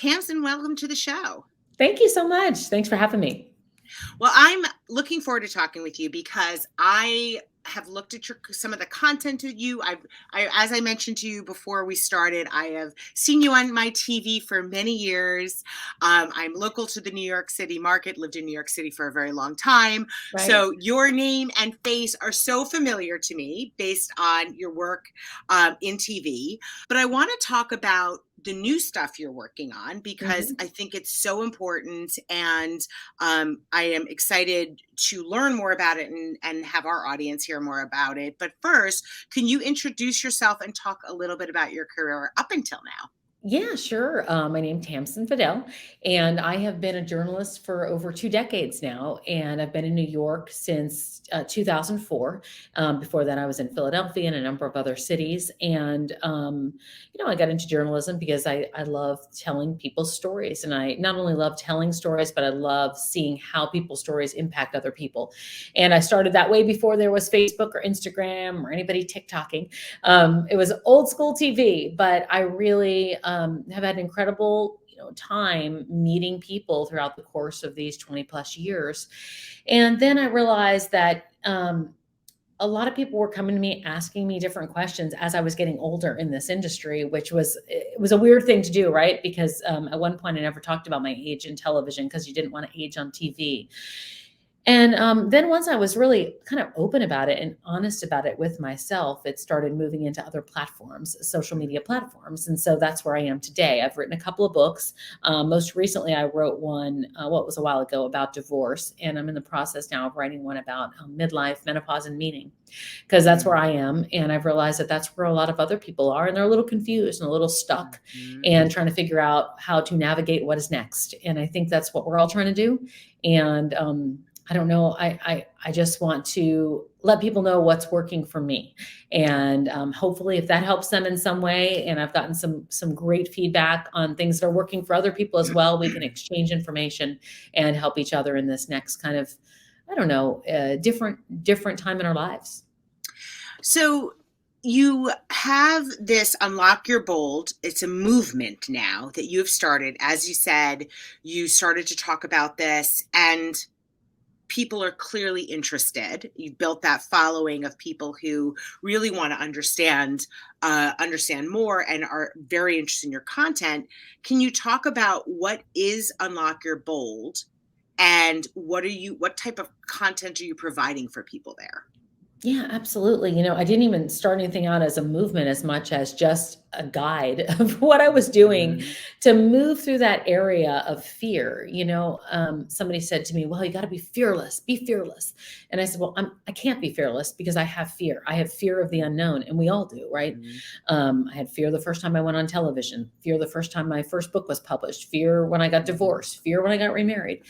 Tamsen, welcome to the show. Thank you so much. Thanks for having me. Well, I'm looking forward to talking with you because I have looked at some of the content of you. As I mentioned to you before we started, I have seen you on my TV for many years. I'm local to the New York City market, lived in New York City for a very long time. Right. So your name and face are so familiar to me based on your work in TV. But I want to talk about the new stuff you're working on because I think it's so important, and I am excited to learn more about it and have our audience hear more about it. But first, can you introduce yourself and talk a little bit about your career up until now? Yeah, sure. My name's Tamsen Fadal, and I have been a journalist for over 2 decades now. And I've been in New York since 2004. Before that, I was in Philadelphia and a number of other cities. And, I got into journalism because I love telling people's stories. And I not only love telling stories, but I love seeing how people's stories impact other people. And I started that way before there was Facebook or Instagram or anybody TikToking. It was old school TV, but I really have had an incredible time meeting people throughout the course of these 20 plus years. And then I realized that a lot of people were coming to me asking me different questions as I was getting older in this industry, it was a weird thing to do, right? Because at one point I never talked about my age in television because you didn't want to age on TV. And then once I was really kind of open about it and honest about it with myself, it started moving into other platforms, social media platforms. And so that's where I am today. I've written a couple of books. Most recently, I wrote one, what was a while ago, about divorce. And I'm in the process now of writing one about midlife, menopause, and meaning, because that's where I am. And I've realized that that's where a lot of other people are. And they're a little confused and a little stuck and trying to figure out how to navigate what is next. And I think that's what we're all trying to do. And I don't know. I just want to let people know what's working for me, and hopefully, if that helps them in some way. And I've gotten some great feedback on things that are working for other people as well. We can exchange information and help each other in this next kind of, I don't know, different time in our lives. So you have this Unlock Your Bold. It's a movement now that you have started. As you said, you started to talk about this, and people are clearly interested. You've built that following of people who really want to understand more and are very interested in your content. Can you talk about what is Unlock Your Bold, and what type of content are you providing for people there? Yeah, absolutely. I didn't even start anything out as a movement as much as just a guide of what I was doing to move through that area of fear. Somebody said to me, well, you got to be fearless, be fearless. And I said, well, I can't be fearless because I have fear. I have fear of the unknown, and we all do, right? I had fear the first time I went on television, fear the first time my first book was published, fear when I got divorced, fear when I got remarried.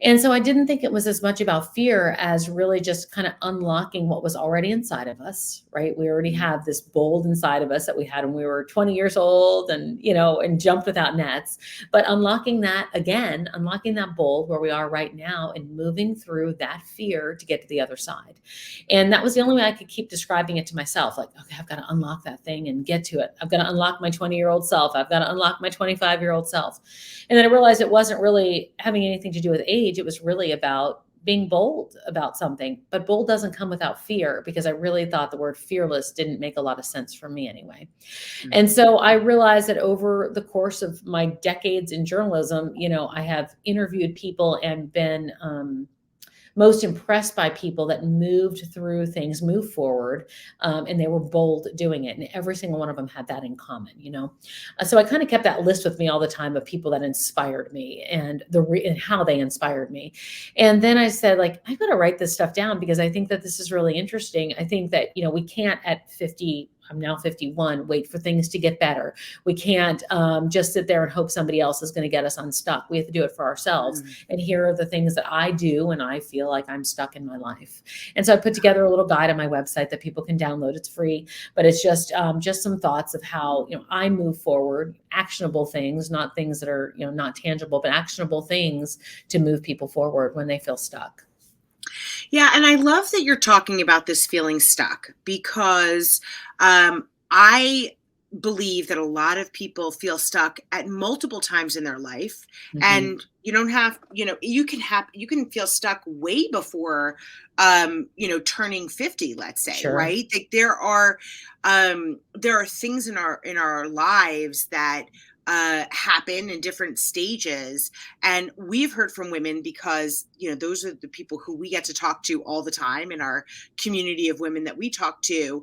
And so I didn't think it was as much about fear as really just kind of unlocking what was already inside of us, right? We already have this bold inside of us that we had when we were 20 years old and jumped without nets. But unlocking that again, unlocking that bold where we are right now and moving through that fear to get to the other side. And that was the only way I could keep describing it to myself. Like, okay, I've got to unlock that thing and get to it. I've got to unlock my 20-year-old self. I've got to unlock my 25-year-old self. And then I realized it wasn't really having anything to do with age. It was really about being bold about something, but bold doesn't come without fear, because I really thought the word fearless didn't make a lot of sense for me anyway. And so I realized that over the course of my decades in journalism, I have interviewed people and been most impressed by people that moved through things, moved forward, and they were bold doing it. And every single one of them had that in common, So I kind of kept that list with me all the time of people that inspired me and and how they inspired me. And then I said, like, I've got to write this stuff down because I think that this is really interesting. I think that, we can't at 50, I'm now 51, wait for things to get better. We can't just sit there and hope somebody else is going to get us unstuck. We have to do it for ourselves. And here are the things that I do when I feel like I'm stuck in my life. And so I put together a little guide on my website that people can download. It's free, but it's just some thoughts of how, I move forward, actionable things, not things that are, not tangible, but actionable things to move people forward when they feel stuck. Yeah, and I love that you're talking about this feeling stuck, because I believe that a lot of people feel stuck at multiple times in their life, Mhm. and you don't have, you can feel stuck way before turning 50, let's say, Sure. right? Like there are things in our lives that happen in different stages, and we've heard from women because those are the people who we get to talk to all the time in our community of women that we talk to,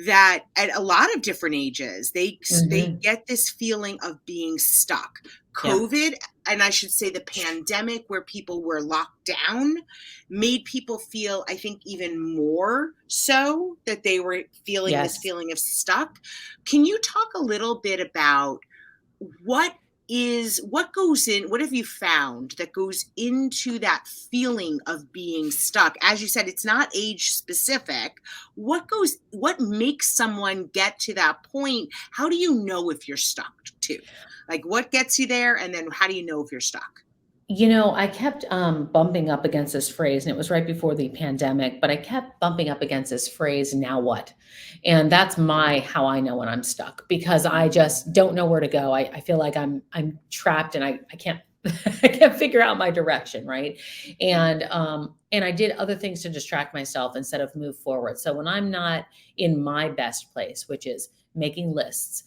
that at a lot of different ages they Mhm. get this feeling of being stuck. Yep. COVID, and I should say the pandemic, where people were locked down, made people feel, I think, even more so that they were feeling this Yes. feeling of stuck. Can you talk a little bit about what what have you found that goes into that feeling of being stuck? As you said, it's not age specific. What makes someone get to that point? How do you know if you're stuck too? Like, what gets you there, and then how do you know if you're stuck? I kept bumping up against this phrase, and it was right before the pandemic, but I kept bumping up against this phrase, now what? And that's how I know when I'm stuck because I Mm, just don't know where to go. I feel like I'm trapped and I can't I can't figure out my direction, right? And I did other things to distract myself instead of move forward. So when I'm not in my best place, which is making lists,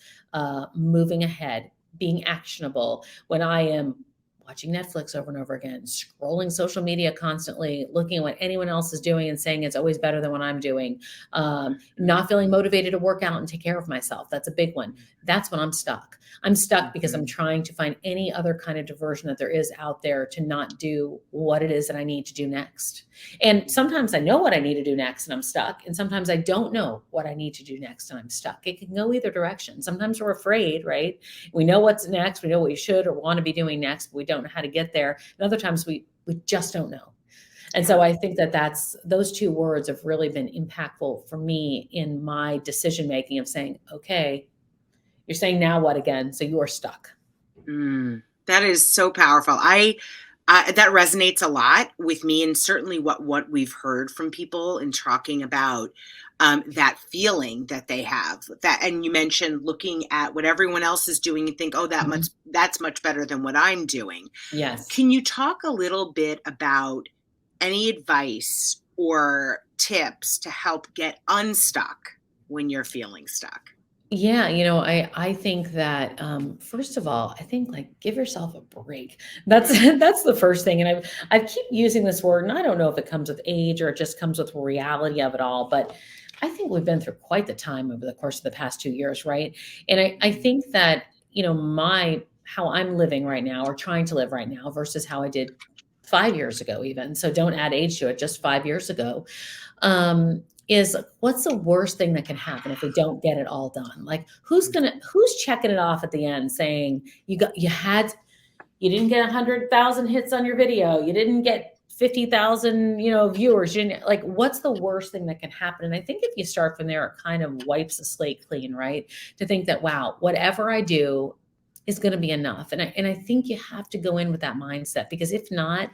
moving ahead, being actionable, when I am watching Netflix over and over again, scrolling social media constantly, looking at what anyone else is doing and saying it's always better than what I'm doing, not feeling motivated to work out and take care of myself. That's a big one. That's when I'm stuck. I'm stuck because I'm mhm, trying to find any other kind of diversion that there is out there to not do what it is that I need to do next. And sometimes I know what I need to do next and I'm stuck. And sometimes I don't know what I need to do next and I'm stuck. It can go either direction. Sometimes we're afraid, right? We know what's next. We know what we should or want to be doing next, but we don't know how to get there. And other times we just don't know. And yeah. so I think that that's those two words have really been impactful for me in my decision making of saying, okay, you're saying now what again? So you are stuck. That is so powerful. I that resonates a lot with me, and certainly what we've heard from people in talking about that feeling that they have. That, and you mentioned looking at what everyone else is doing and think, oh, Mhm. that's much better than what I'm doing. Yes. Can you talk a little bit about any advice or tips to help get unstuck when you're feeling stuck? Yeah, I think that first of all, I think like give yourself a break. That's Mm, that's the first thing. And I keep using this word, and I don't know if it comes with age or it just comes with reality of it all, but I think we've been through quite the time over the course of the past 2 years, right? And I mm, think that, my how I'm living right now or trying to live right now versus how I did 5 years ago, even. So don't add age to it, just 5 years ago is what's the worst thing that can happen if we don't get it all done? Like who's checking it off at the end saying you didn't get 100,000 hits on your video, you didn't get 50,000 viewers, you didn't, like what's the worst thing that can happen? And I think if you start from there, it kind of wipes the slate clean, right? To think that wow, whatever I do is going to be enough. And I think you have to go in with that mindset because if not,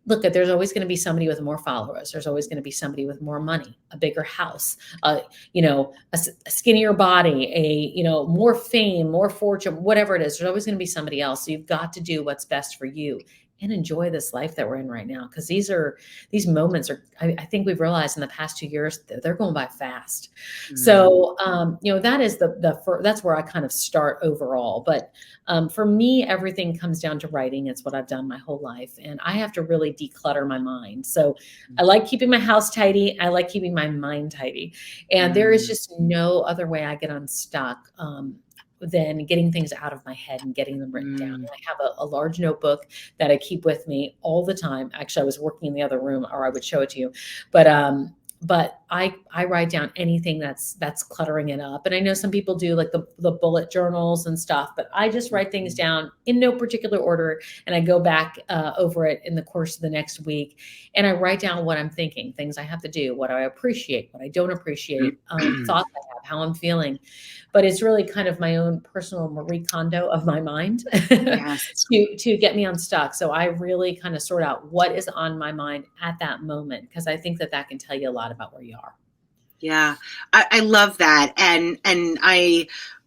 look, there's always going to be somebody with more followers. There's always going to be somebody with more money, a bigger house, a skinnier body, more fame, more fortune, whatever it is. There's always going to be somebody else. So you've got to do what's best for you and enjoy this life that we're in right now. Because these moments are, I think we've realized in the past 2 years, they're going by fast. mm, So, that is that's where I kind of start overall. But for me, everything comes down to writing. It's what I've done my whole life. And I have to really declutter my mind. So I like keeping my house tidy. I like keeping my mind tidy. And there is mm, just no other way I get unstuck. Than getting things out of my head and getting them written down. mm, I have a large notebook that I keep with me all the time. Actually, I was working in the other room, or I would show it to you. But I write down anything that's cluttering it up. And I know some people do like the bullet journals and stuff, but I just write things mhm, down in no particular order, and I go back over it in the course of the next week, and I write down what I'm thinking, things I have to do, what I appreciate, what I don't appreciate, thoughts I have, how I'm feeling. But it's really kind of my own personal Marie Kondo of my mind yes. to get me unstuck. So I really kind of sort out what is on my mind at that moment because I think that that can tell you a lot about where you are. Yeah, I love that, and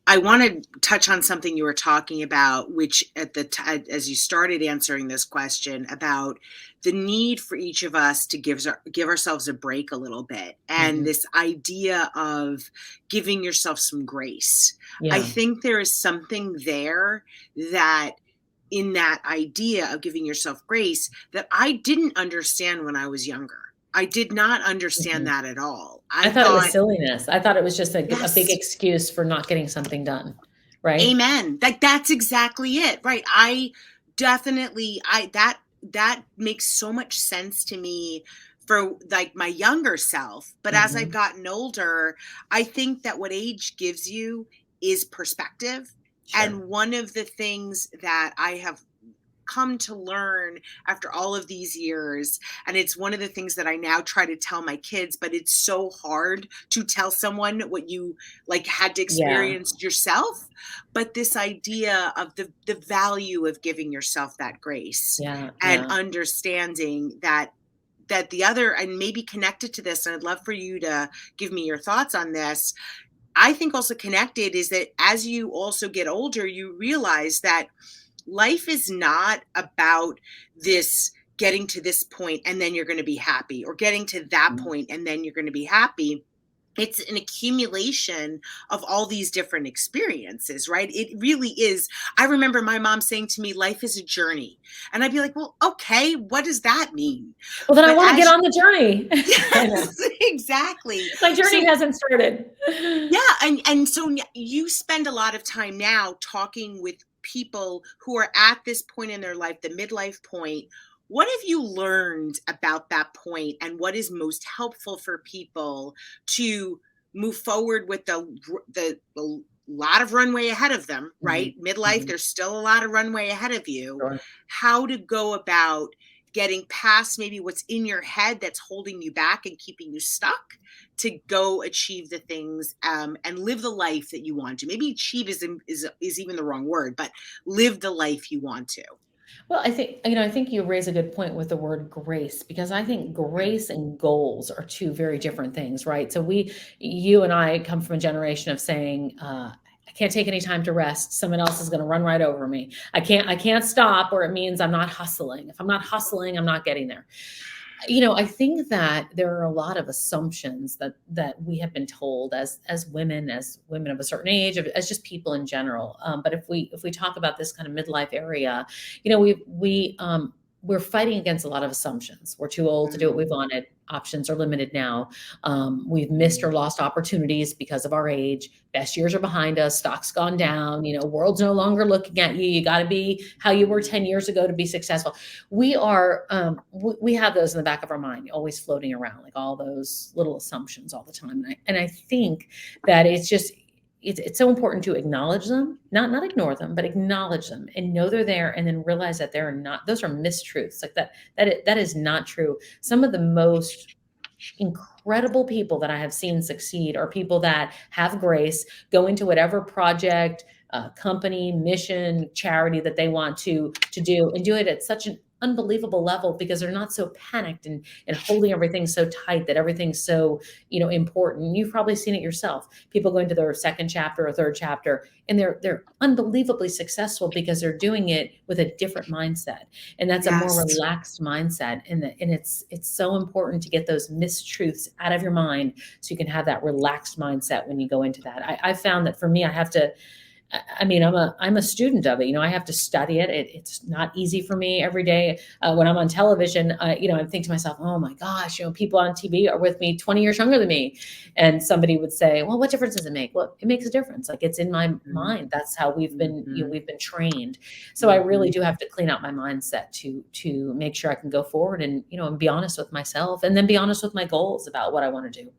I want to touch on something you were talking about, which at the time, as you started answering this question about the need for each of us to give ourselves a break a little bit, and Mhm. this idea of giving yourself some grace. I Yeah. think there is something there that in that idea of giving yourself grace that I didn't understand when I was younger. I did not understand Mhm. that at all. I I thought it was thought, silliness. I thought it was just a big yes, excuse for not getting something done, right? amen. Like that's exactly it. Right. I definitely I that makes so much sense to me for like my younger self. But as I've Mhm. gotten older, I think that what age gives you is perspective. Sure. And one of the things that I have come to learn after all of these years, and it's one of the things that I now try to tell my kids, but it's so hard to tell someone what you like had to Yeah. experience yourself. But this idea of the value of giving yourself that grace Yeah, and yeah. understanding that the other, and maybe connected to this, and I'd love for you to give me your thoughts on this. I think also connected is that as you also get older, you realize that life is not about this getting to this point and then you're going to be happy, or getting to that Mm. point and then you're going to be happy. It's an accumulation of all these different experiences, right? It really is. I remember my mom saying to me, life is a journey. And I'd be like, well, okay, what does that mean? Well, then I But wanna get as on the journey. I know. yes, exactly. My journey So hasn't started. yeah, and so you spend a lot of time now talking with people who are at this point in their life, the midlife point. What have you learned about that point, and what is most helpful for people to move forward with the lot of runway ahead of them, Mhm, right? Midlife, mhm. there's still a lot of runway ahead of you. Sure. How to go about getting past maybe what's in your head that's holding you back and keeping you stuck, to go achieve the things, and live the life that you want to. Maybe achieve is even the wrong word, but live the life you want to. Well, I think you raise a good point with the word grace, because I think Mm, grace and goals are 2 very different things, right? So you and I come from a generation of saying, "I can't take any time to rest. Someone else is gonna run right over me. I can't stop, or it means I'm not hustling. If I'm not hustling, I'm not getting there." I think that there are a lot of assumptions that we have been told as women of a certain age, as just people in general. But if we talk about this kind of midlife area, we're fighting against a lot of assumptions. We're too old to do what we mm, wanted. Options are limited now. We've missed mm. or lost opportunities because of our age. Best years are behind us. Stock's gone down. World's no longer looking at you. You got to be how you were 10 years ago to be successful. We have those in the back of our mind, always floating around, like all those little assumptions all the time. And I think that it's so important to acknowledge them, not ignore them, but acknowledge them and know they're there, and then realize that they're not, those are mistruths, like that is not true. Some of the most incredible people that I have seen succeed are people that have grace, go into whatever project, company, mission, charity that they want to do, and do it at such an unbelievable level, because they're not so panicked and holding everything so tight, that everything's so important. You've probably seen it yourself. People go into their second chapter or third chapter, and they're unbelievably successful because they're doing it with a different mindset, and that's a more Yes. relaxed mindset. And it's so important to get those mistruths out of your mind, so you can have that relaxed mindset when you go into that. I found that for me, I have to, I mean, I'm a student of it. I have to study it. It's not easy for me every day. When I'm on television, I think to myself, "Oh my gosh, people on TV are with me 20 years younger than me," and somebody would say, "Well, what difference does it make?" Well, it makes a difference. Like, it's in my Mhm, mind. That's how mhm, we've been trained. So I really mhm. do have to clean out my mindset to make sure I can go forward, and be honest with myself, and then be honest with my goals about what I want to do.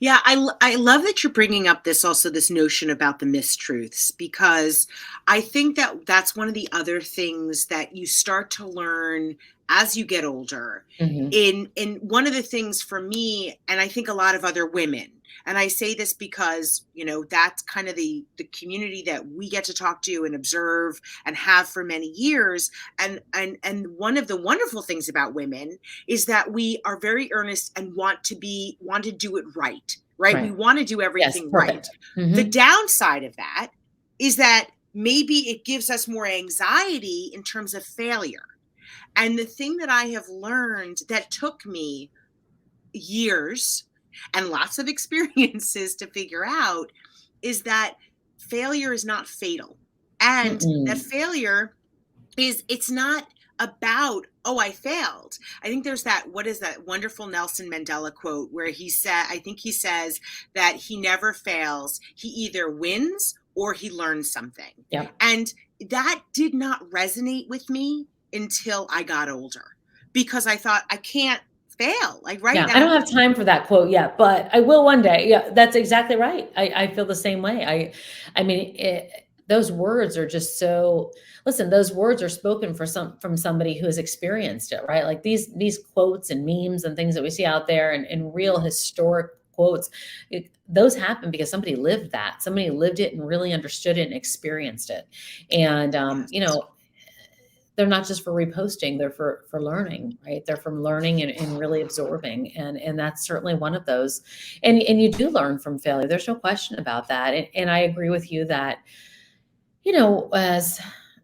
Yeah, I love that you're bringing up this notion about the mistruths, because I think that that's one of the other things that you start to learn as you get older. Hmm. In one of the things for me, and I think a lot of other women, And I say this because, that's kind of the community that we get to talk to and observe and have for many years. And one of the wonderful things about women is that we are very earnest and want to do it right. Right? We Right. want to do Yes, everything right. perfect. The Mhm. downside of that is that maybe it gives us more anxiety in terms of failure. And the thing that I have learned that took me years and lots of experiences to figure out is that failure is not fatal. And that Mm-mm. failure it's not about, oh, I failed. I think there's what is that wonderful Nelson Mandela quote where I think he says that he never fails. He either wins or he learns something. Yep. And that did not resonate with me until I got older because I thought I can't fail. Like right Yeah, I don't now, have time for that quote yet, but I will one day. Yeah, that's exactly right. I feel the same way. I mean, those words are just so. Listen, those words are spoken from somebody who has experienced it, right? Like these quotes and memes and things that we see out there, and real historic quotes, those happen because somebody lived that. Somebody lived it and really understood it and experienced it, and yes, they're not just for reposting, they're for learning, right? They're from learning and really absorbing, and that's certainly one of those. And you do learn from failure, there's no question about that. And I agree with you that, as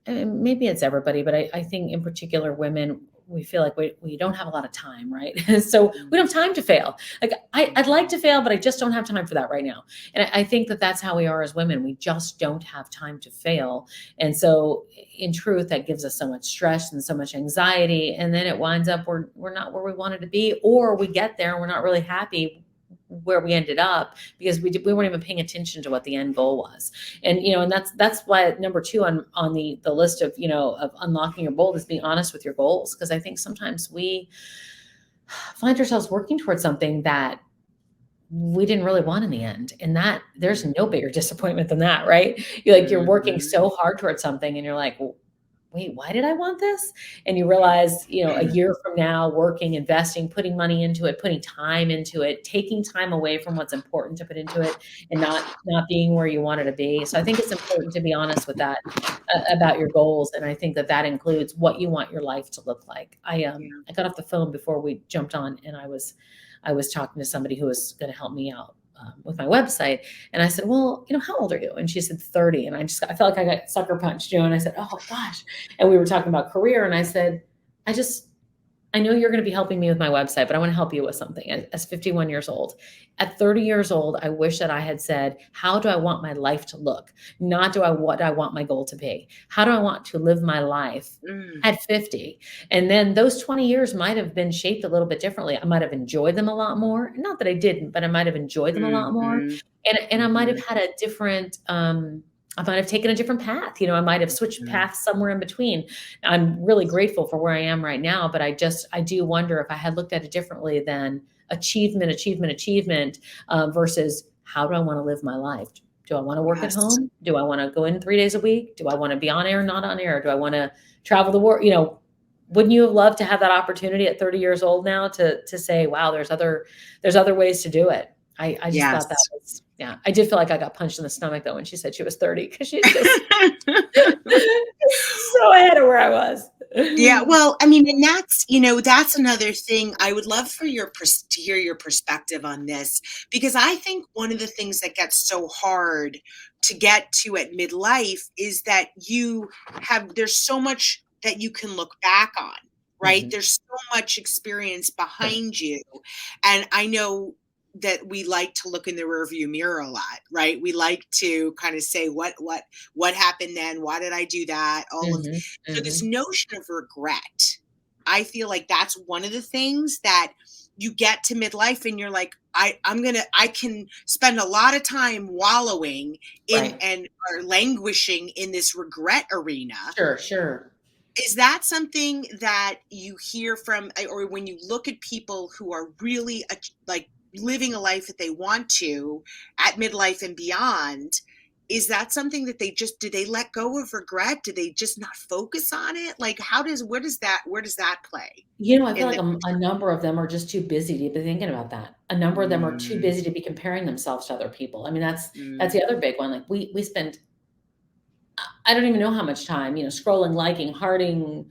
and maybe it's everybody, but I think in particular women, we feel like we don't have a lot of time, right? So we don't have time to fail. Like I'd like to fail, but I just don't have time for that right now. And I think that that's how we are as women. We just don't have time to fail. And so in truth, that gives us so much stress and so much anxiety. And then it winds up we're not where we wanted to be, or we get there and we're not really happy where we ended up because we weren't even paying attention to what the end goal was. And that's why number two on the list of of unlocking your bold is being honest with your goals, because I think sometimes we find ourselves working towards something that we didn't really want in the end, and that there's no bigger disappointment than that, right? You're working Mhm. so hard towards something and you're like, "Well, wait, why did I want this?" And you realize, a year from now, working, investing, putting money into it, putting time into it, taking time away from what's important to put into it, and not being where you wanted to be. So I think it's important to be honest with that, about your goals, and I think that that includes what you want your life to look like. Yeah. I got off the phone before we jumped on, and I was talking to somebody who was going to help me out, with my website. And I said, "Well, how old are you?" And she said, 30. And I felt like I got sucker punched, and I said, "Oh gosh." And we were talking about career. And I said, I just, I know you're going to be helping me with my website, but I want to help you with something. As 51 years old, at 30 years old, I wish that I had said, how do I want my life to look? Not what do I want my goal to be? How do I want to live my life Mm. at 50? And then those 20 years might have been shaped a little bit differently. I might have enjoyed them a lot more. Not that I didn't, but I might have enjoyed them a lot more. Mhm. And I might have Mhm. had a different, I might have taken a different path. I might have switched Mhm. paths somewhere in between. I'm really grateful for where I am right now, but I do wonder if I had looked at it differently than achievement, achievement, achievement, versus how do I want to live my life? Do I want to work at Yes. home? Do I want to go in 3 days a week? Do I want to be on air, not on air? Do I want to travel the world? Wouldn't you have loved to have that opportunity at 30 years old now to say, wow, there's other ways to do it. I just thought that Yes. was, yeah. I did feel like I got punched in the stomach though when she said she was 30, because she's just so ahead of where I was. Yeah, well, I mean, and that's another thing. I would love for to hear your perspective on this because I think one of the things that gets so hard to get to at midlife is that there's so much that you can look back on, right? Mhm. There's so much experience behind you. And I know that we like to look in the rearview mirror a lot, right? We like to kind of say what happened then, why did I do that? All of Mhm. So this Mhm. notion of regret, I feel like that's one of the things that you get to midlife and you're like, I can spend a lot of time wallowing in Right. and or languishing in this regret arena. Sure, sure. Is that something that you hear from, or when you look at people who are really like living a life that they want to at midlife and beyond? is that something that did they let go of regret? Did they just not focus on it? Like, where does that play I feel in like the? a number of them are just too busy to be thinking about that. A number of them are too Mm, busy to be comparing themselves to other people. I mean, that's mm, the other big one. Like we spend I don't even know how much time, scrolling, liking, hearting,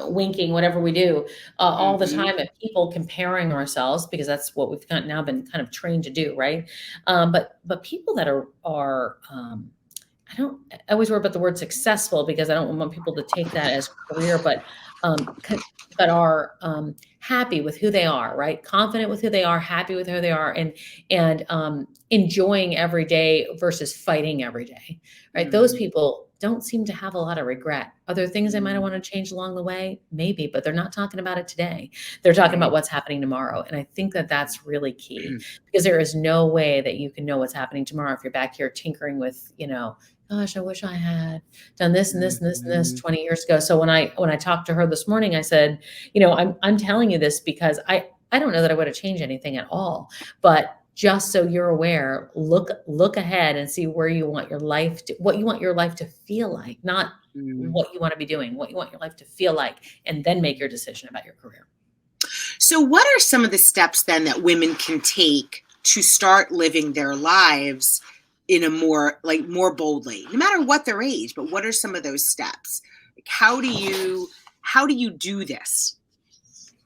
winking, whatever we do, all the mm-hmm, time at people comparing ourselves because that's what we've now been kind of trained to do, right? But people that are I always worry about the word successful because I don't want people to take that as career, but but are happy with who they are, right? Confident with who they are, happy with who they are, and enjoying every day versus fighting every day, right? Those mm-hmm, people don't seem to have a lot of regret. Are there things they might have mm, wanted to change along the way? Maybe, but they're not talking about it today. They're talking about right. what's happening tomorrow. And I think that that's really key because there is no way that you can know what's happening tomorrow if you're back here tinkering with, gosh, I wish I had done this and this and this and this Mm-hmm, 20 years ago. So when I talked to her this morning, I said, I'm telling you this because I don't know that I would have changed anything at all, but just so you're aware, look ahead and see where you want your life to, what you want your life to feel like, not mm. what you want to be doing, what you want your life to feel like, and then make your decision about your career. So, what are some of the steps then that women can take to start living their lives in a more boldly, no matter what their age? But what are some of those steps? Like, how do you do this?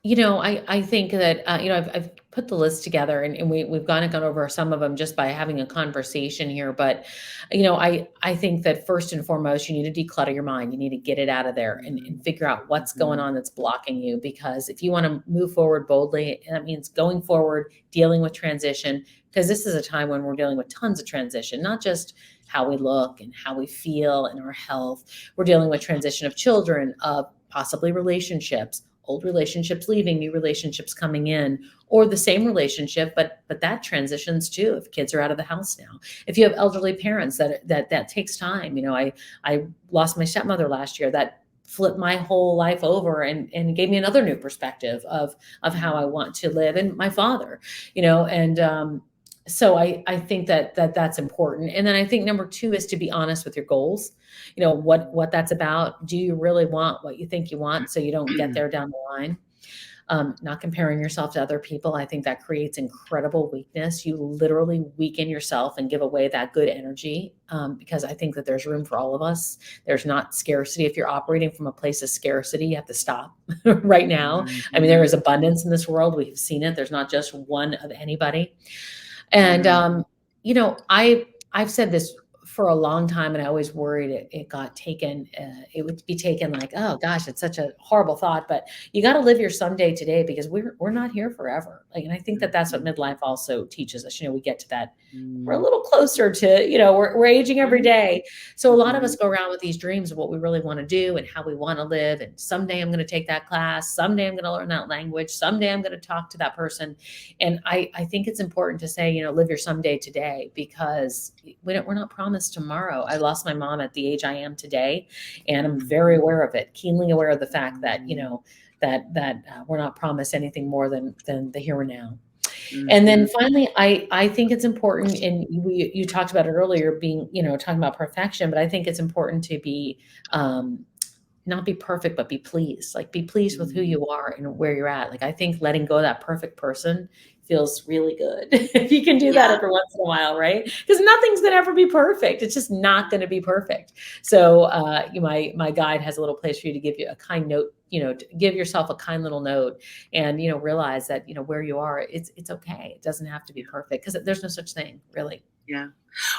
I think that I've put the list together and we've gone over some of them just by having a conversation here. But I think that first and foremost, you need to declutter your mind. You need to get it out of there and figure out what's going Mm-hmm. on that's blocking you. Because if you want to move forward boldly, that means going forward, dealing with transition. Because this is a time when we're dealing with tons of transition, not just how we look and how we feel and our health. We're dealing with transition of children, of possibly relationships, old relationships leaving, new relationships coming in, or the same relationship, but that transitions too if kids are out of the house now. If you have elderly parents, that takes time. I lost my stepmother last year. That flipped my whole life over and gave me another new perspective of how I want to live, and my father, and so I think that's important. And then I think number two is to be honest with your goals. What that's about. Do you really want what you think you want so you don't get there down the line? Not comparing yourself to other people. I think that creates incredible weakness. You literally weaken yourself and give away that good energy, because I think that there's room for all of us. There's not scarcity. If you're operating from a place of scarcity, you have to stop right now. I mean, there Mm-hmm. is abundance in this world. We've seen it. There's not just one of anybody. And Mm, I've said this for a long time, and I always worried it got taken. It would be taken like, oh gosh, it's such a horrible thought. But you got to live your someday today because we're not here forever. Like, and I think that that's what mhm, midlife also teaches us. We get to that. We're a mm, little closer to, we're aging every mhm, day. So a lot of us mhm, go around with these dreams of what we really want to do and how we want to live. And someday I'm going to take that class. Someday I'm going to learn that language. Someday I'm going to talk to that person. And I think it's important to say, live your someday today because we're not promised tomorrow. I lost my mom at the age I am today, and I'm very aware of it, keenly aware of the fact that, mm, we're not promised anything more than the here and now. And then mhm, finally, I think it's important, and you talked about it earlier, being, talking about perfection, but I think it's important to be, not be perfect, but be pleased. Like, be pleased with who mhm, you are and where you're at. Like, I think letting go of that perfect person feels really good. If you can do that yeah, every once in a while, right? Because nothing's gonna ever be perfect. It's just not gonna be perfect. So my guide has a little place for you to give you a kind note, to give yourself a kind little note and realize that, where you are, it's okay. It doesn't have to be perfect because there's no such thing, really. yeah.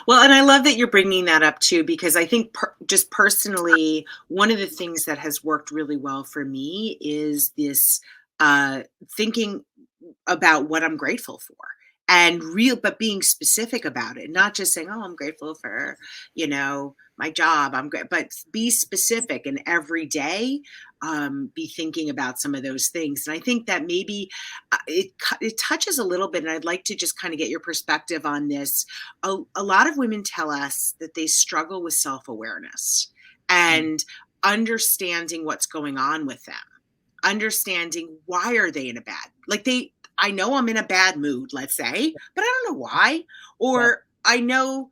Well, and I love that you're bringing that up too, because I think just personally, one of the things that has worked really well for me is this thinking about what I'm grateful for and but being specific about it, not just saying, oh, I'm grateful for, my job. I'm great, but be specific and every day be thinking about some of those things. And I think that maybe it touches a little bit. And I'd like to just kind of get your perspective on this. A lot of women tell us that they struggle with self-awareness Mm. and understanding what's going on with them, understanding why are they in a bad, like I know I'm in a bad mood, let's say, but I don't know why. Yep. Or I know,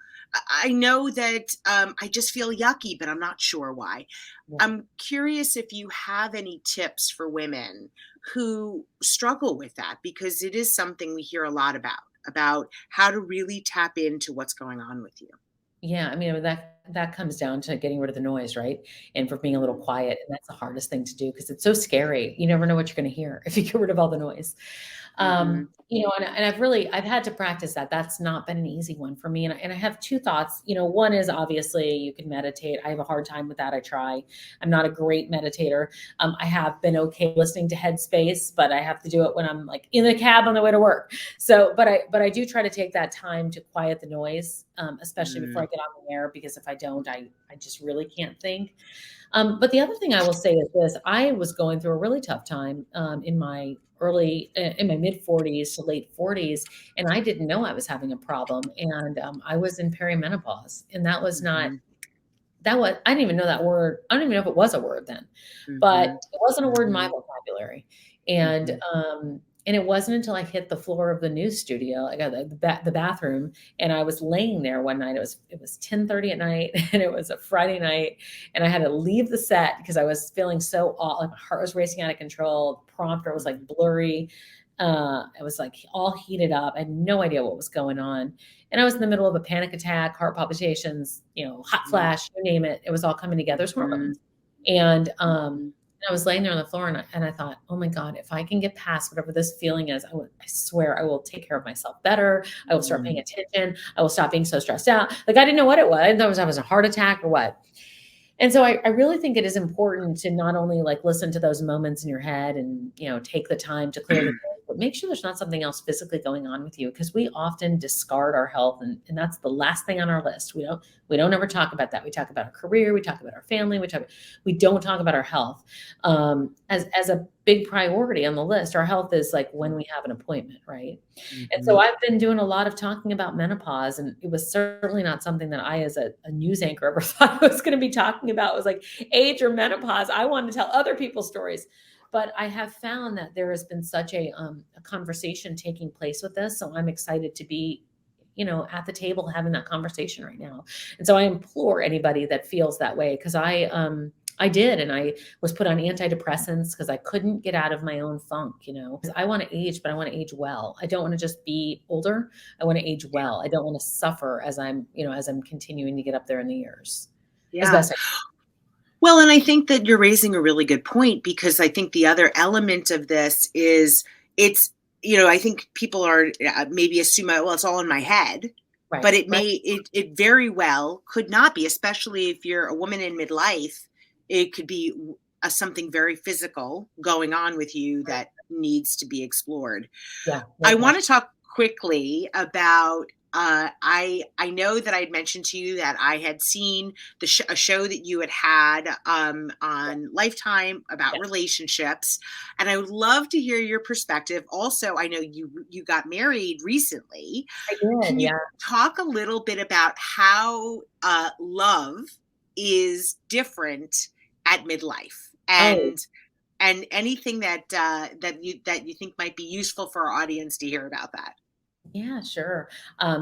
I know that I just feel yucky, but I'm not sure why. Yeah. I'm curious if you have any tips for women who struggle with that, because it is something we hear a lot about how to really tap into what's going on with you. Yeah, I mean, that comes down to getting rid of the noise, right? And for being a little Mm-hmm. quiet, and that's the hardest thing to do because it's so scary. You never know what you're gonna hear if you get rid of all the noise. Mm-hmm. And I've had to practice that. That's not been an easy one for me. And I have two thoughts. One is obviously you can meditate. I have a hard time with that. I try. I'm not a great meditator. I have been okay listening to Headspace, but I have to do it when I'm like in the cab on the way to work. So, but I do try to take that time to quiet the noise, especially before I get on the air, because if I don't, I just really can't think. But the other thing I will say is this: I was going through a really tough time in my mid 40s to late 40s, and I didn't know I was having a problem, and I was in perimenopause, and that was not Mm-hmm. that was I didn't even know that word. I don't even know if it was a word then, but Mm-hmm. it wasn't a word in my Mm-hmm. vocabulary. And Mm-hmm. and it wasn't until I hit the floor of the news studio, I got the bathroom, and I was laying there one night. It was 10:30 at night, and it was a Friday night, and I had to leave the set because I was feeling so off. Like my heart was racing out of control. The prompter was like blurry. It was like all heated up. I had no idea what was going on. And I was in the middle of a panic attack, heart palpitations, hot flash, you name it. It was all coming together. It was Mm-hmm. hormones. And Mm-hmm. I was laying there on the floor, and I thought, oh my God, if I can get past whatever this feeling is, I swear I will take care of myself better. I will start paying attention. I will stop being so stressed out. Like I didn't know what it was. I didn't know if I was a heart attack or what. And so I really think it is important to not only like listen to those moments in your head and, take the time to clear the noise, but make sure there's not something else physically going on with you, because we often discard our health, and that's the last thing on our list. We don't ever talk about that. We talk about our career, we talk about our family, we don't talk about our health as a big priority on the list. Our health is like when we have an appointment, right? And so Mm-hmm. I've been doing a lot of talking about menopause, and it was certainly not something that I, as a news anchor, ever thought I was going to be talking about. It was like age or menopause. I wanted to tell other people's stories, but I have found that there has been such a conversation taking place with this. So I'm excited to be, at the table having that conversation right now. And so I implore anybody that feels that way, because I did, and I was put on antidepressants because I couldn't get out of my own funk. 'Cause I want to age, but I want to age well. I don't want to just be older. I want to age well. I don't want to suffer as I'm continuing to get up there in the years. As Yeah. best I Well, and I think that you're raising a really good point, because I think the other element of this is it's, I think people are maybe assume, well, it's all in my head, but Right, it right. may, it very well could not be, especially if you're a woman in midlife. It could be something very physical going on with you that needs to be explored. Yeah, no I want question. to talk quickly about. I know that I'd mentioned to you that I had seen a show that you had Yeah, on Lifetime about yeah, relationships, and I would love to hear your perspective. Also, I know you got married recently. I did, Can you yeah. talk a little bit about how love is different at midlife, Oh, and anything that you think might be useful for our audience to hear about that? yeah, sure.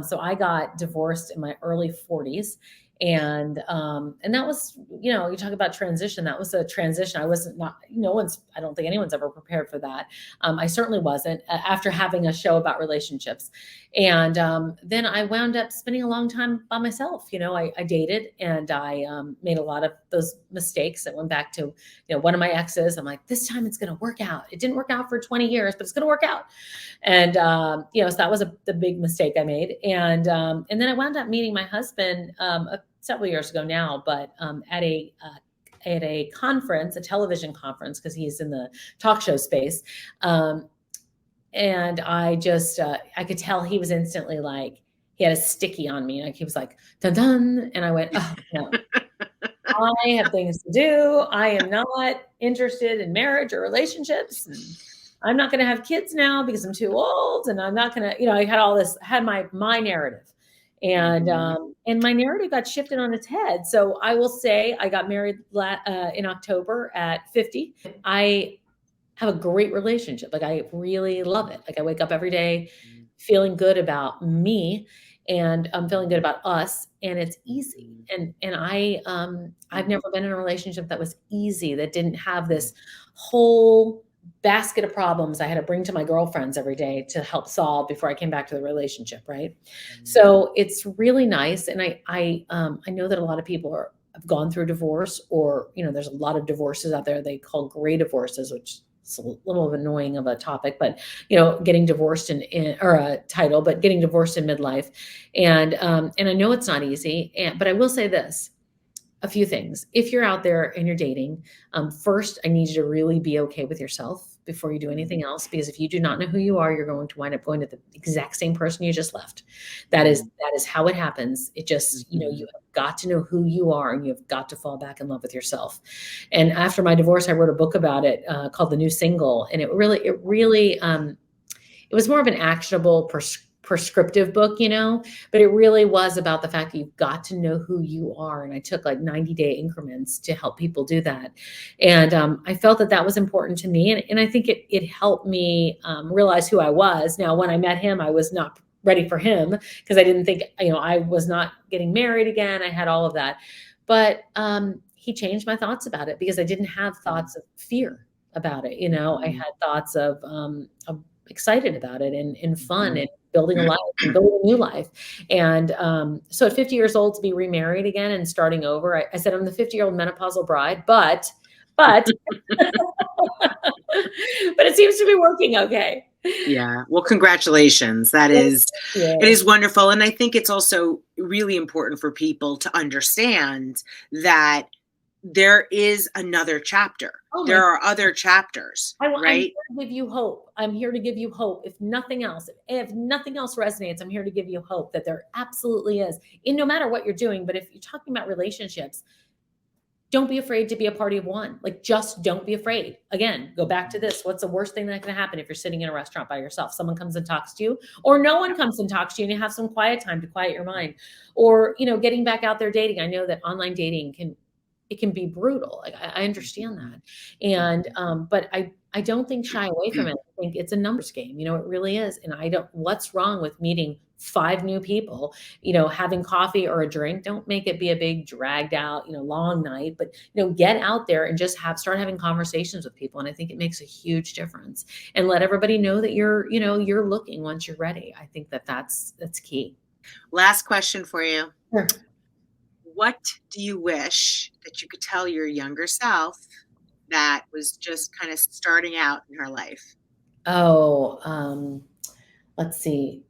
So I got divorced in my early 40s, and that was, you talk about transition. That was a transition. I wasn't not no one's I don't think anyone's ever prepared for that. I certainly wasn't, after having a show about relationships. And then I wound up spending a long time by myself. I dated, and I made a lot of those mistakes that went back to, one of my exes. I'm like, this time it's going to work out. It didn't work out for 20 years, but it's going to work out. And so that was the big mistake I made. And then I wound up meeting my husband several years ago now, but at a conference, a television conference, because he's in the talk show space. Um, and I could tell he was instantly like, he had a sticky on me. Like he was like, dun dun. And I went, oh no, I have things to do. I am not interested in marriage or relationships. And I'm not going to have kids now because I'm too old. And I'm not going to, I had all this, had my narrative. Mm-hmm. And my narrative got shifted on its head. So I will say I got married in October at 50. I have a great relationship. Like I really love it. Like I wake up every day feeling good about me. and I'm feeling good about us, and it's easy. Mhm. And I've Mhm. never been in a relationship that was easy, that didn't have Mhm. this whole basket of problems I had to bring to my girlfriends every day to help solve before I came back to the relationship, right? Mhm. So it's really nice, and I know that a lot of people have gone through divorce, or there's a lot of divorces out there they call gray divorces, which is a little annoying of a topic, but getting divorced in or a title, but getting divorced in midlife, and I know it's not easy, but I will say this: a few things. If you're out there and you're dating, first, I need you to really be okay with yourself before you do Mhm. anything else. Because if you do not know who you are, you're going to wind up going to the exact same person you just left. That is Mhm. that is how it happens. It just, you Mhm. have got to know who you are, and you've got to fall back in love with yourself. And after my divorce, I wrote a book about it called The New Single, and it was more of an actionable prescriptive book, but it really was about the fact that you've got to know who you are. And I took like 90-day increments to help people do that. And I felt that that was important to me. And I think it helped me realize who I was. Now, when I met him, I was not ready for him because I didn't think, I was not getting married again. I had all of that. But he changed my thoughts about it because I didn't have Mhm. thoughts of fear about it. I Mhm. had thoughts of excited about it and fun Mhm. and building a life and building a new life. And so at 50 years old to be remarried again and starting over, I said I'm the 50-year-old menopausal bride, but but it seems to be working okay. Yeah. Well, congratulations. That Well, is, thank it you. is wonderful. And I think it's also really important for people to understand that there is another chapter. Oh my There are other chapters, I'm here right? to give you hope. I'm here to give you hope. If nothing else resonates, I'm here to give you hope that there absolutely is. And no matter what you're doing, but if you're talking about relationships, don't be afraid to be a party of one. Like, just don't be afraid. Again, go back to this. What's the worst thing that can happen if you're sitting in a restaurant by yourself? Someone comes and talks to you, or no one comes and talks to you, and you have some quiet time to quiet your mind. Or, getting back out there dating. I know that online dating it can be brutal. Like, I understand Mhm. that. And Mhm. but I don't think shy away from it. I think it's a numbers game. It really is. And I don't what's wrong with meeting five new people, having coffee or a drink? Don't make it be a big dragged out, long night, but get out there and just start having conversations with people. And I think it makes a huge difference. And let everybody know that you're looking once you're ready. I think that's key. Last question for you. Sure. What do you wish that you could tell your younger self that was just kind of starting out in her life? Oh, let's see.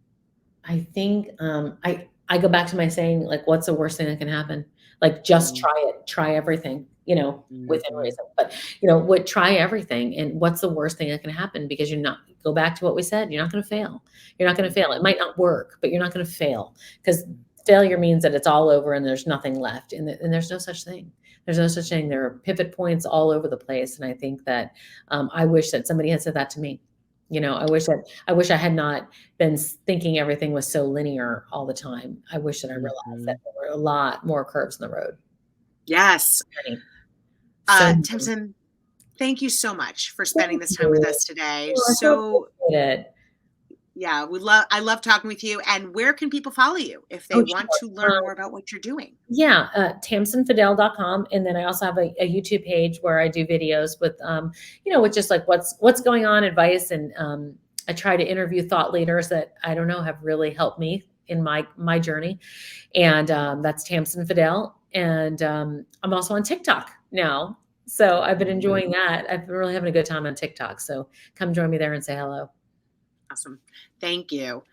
I think I go back to my saying, like, what's the worst thing that can happen? Like, just Mhm. try it, try everything, within Mhm. reason. But what try everything, and what's the worst thing that can happen? Because you're not go back to what we said, you're not going to fail. You're not going to fail. It Mhm. might not work, but you're not going to fail because Mhm. failure means that it's all over and there's nothing left, and there's no such thing. There's no such thing. There are pivot points all over the place, and I think that I wish that somebody had said that to me. I wish I had not been thinking everything was so linear all the time. I wish that I realized that Mhm. there were a lot more curves in the road. Yes. Many. So many. Tamsin, thank you so much for spending Thank this time with you. us today. Oh, I so So, appreciate it. yeah, I love talking with you. And where can people follow you if they Oh, want sure. to learn more about what you're doing? Yeah, tamsenfadal.com, and then I also have a YouTube page where I do videos with just like what's going on, advice, and I try to interview thought leaders that I don't know have really helped me in my journey. And that's Tamsen Fadal. And I'm also on TikTok now. So I've been Mhm. enjoying that. I've been really having a good time on TikTok. So come join me there and say hello. Awesome. Thank you.